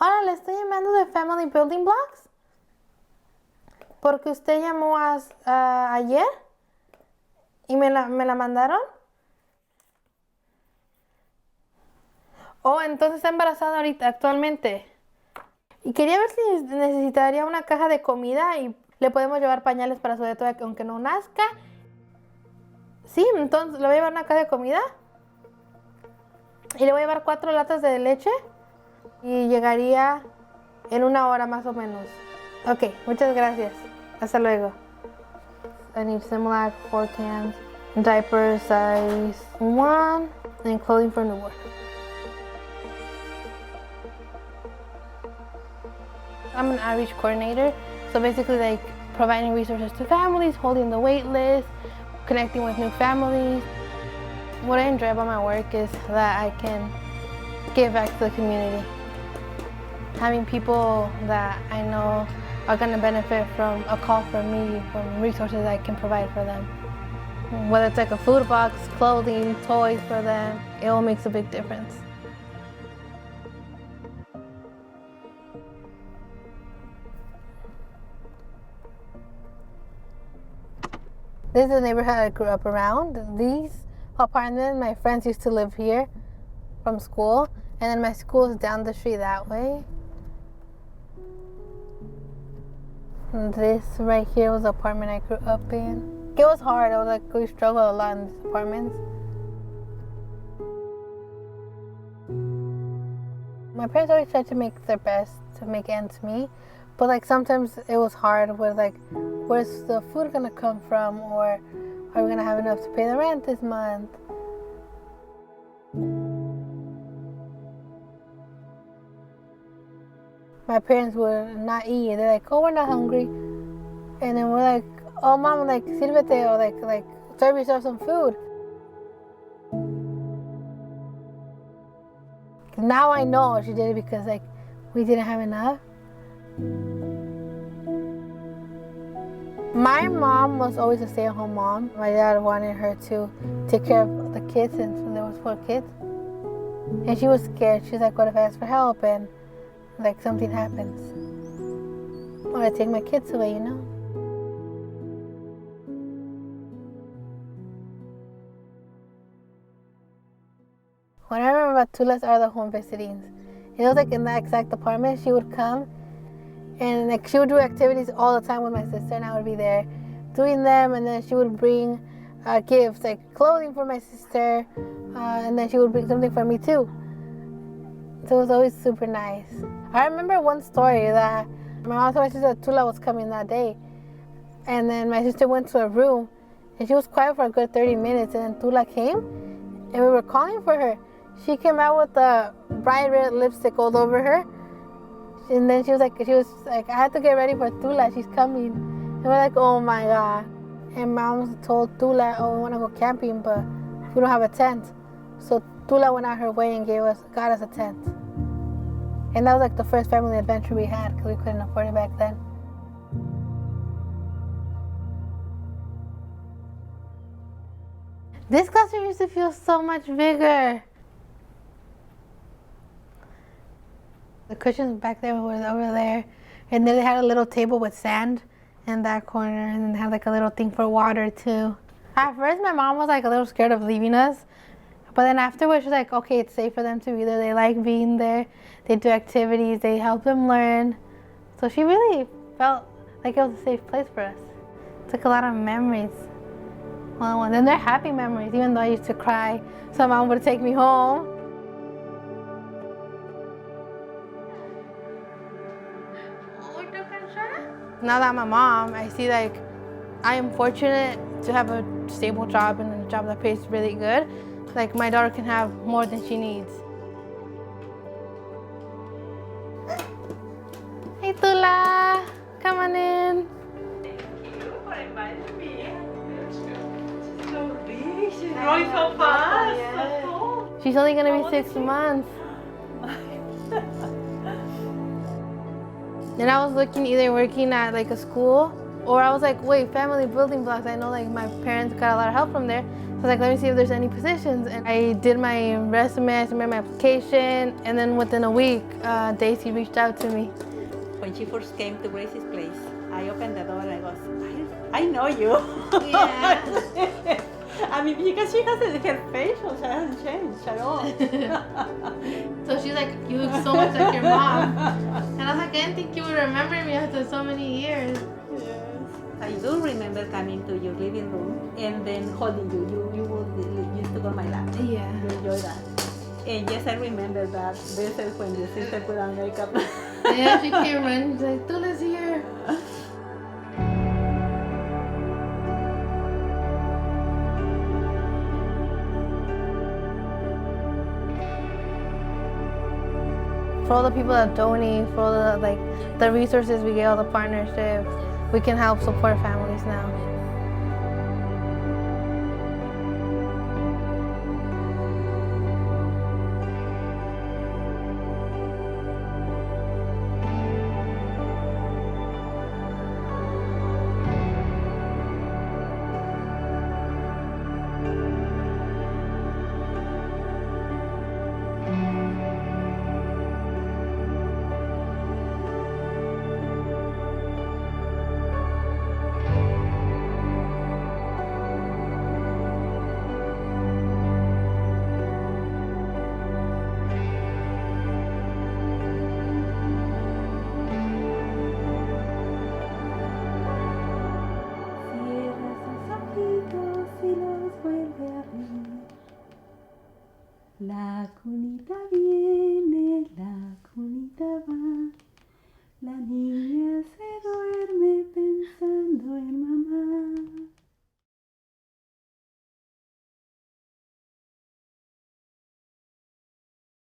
Hola, le estoy llamando de Family Building Blocks. Porque usted llamó ayer y me la mandaron. Oh, entonces está embarazada ahorita, actualmente. Y quería ver si necesitaría una caja de comida y le podemos llevar pañales para su bebé aunque no nazca. Sí, entonces le voy a llevar una caja de comida. Y le voy a llevar 4 latas de leche. Y llegaría en 1 hora más o menos. Ok, muchas gracias. Hasta luego. I need Similac, 4 cans, diapers size 1, and clothing for newborn. I'm an outreach coordinator, so basically like providing resources to families, holding the wait list, connecting with new families. What I enjoy about my work is that I can give back to the community. Having people that I know are going to benefit from a call from me, from resources I can provide for them. Whether it's like a food box, clothing, toys for them, it all makes a big difference. This is the neighborhood I grew up around. These apartments, my friends used to live here from school, and then my school is down the street that way. And this right here was the apartment I grew up in. It was hard. It was like we struggled a lot in these apartments. My parents always tried to make their best to make ends meet, but like sometimes it was hard with like, where's the food gonna come from, or are we gonna have enough to pay the rent this month? My parents would not eat. They're like, oh, we're not hungry. And then we're like, oh, mom, like, sírvete, or like, serve yourself some food. Now I know she did it because, like, we didn't have enough. My mom was always a stay-at-home mom. My dad wanted her to take care of the kids, and there was 4 kids. And she was scared. She's like, what if I ask for help and like something happens? Or I take my kids away, you know? What I remember about Tula's are the home visitings. It was like in that exact apartment, she would come and like she would do activities all the time with my sister, and I would be there doing them, and then she would bring gifts, like clothing for my sister, and then she would bring something for me too. So it was always super nice. I remember one story that my mom told my sister that Tula was coming that day, and then my sister went to a room and she was quiet for a good 30 minutes, and then Tula came and we were calling for her. She came out with the bright red lipstick all over her, and then she was like, I had to get ready for Tula, she's coming. And we're like, oh my god. And mom told Tula, oh, we want to go camping, but we don't have a tent. So Tula went out her way and got us a tent. And that was like the first family adventure we had because we couldn't afford it back then. This classroom used to feel so much bigger. The cushions back there were over there. And then they had a little table with sand in that corner. And then they had like a little thing for water too. At first my mom was like a little scared of leaving us. But then afterwards she's like, okay, it's safe for them to be there. They like being there. They do activities. They help them learn. So she really felt like it was a safe place for us. It took a lot of memories. Well, and then they're happy memories, even though I used to cry. So mom would take me home. Now that I'm a mom, I see like I am fortunate to have a stable job and a job that pays really good. Like my daughter can have more than she needs. Hey Tula, come on in. Thank you for inviting me. She's so big, she's growing so fast. Yes. So cool. She's only gonna be 6 months. Then I was looking either working at like a school, or I was like, wait, family building blocks. I know like my parents got a lot of help from there. was like, let me see if there's any positions. And I did my resume, I submitted my application, and then within a week, Daisy reached out to me. When she first came to Grace's place, I opened the door and I was, I know you. Yeah. I mean, because she hasn't, her facial hasn't changed at all. So she's like, you look so much like your mom. And I was like, I didn't think you would remember me after so many years. Yes. I do remember coming to your living room and then holding you. You used to go on my lap. Yeah. You enjoy that. And yes, I remember that. This is when your sister put on makeup. Yeah, she came running. She's like, Tula's here. For all the people that donate, for all the resources we get, all the partnerships, we can help support families now. La cunita viene, la cunita va, la niña se duerme pensando en mamá.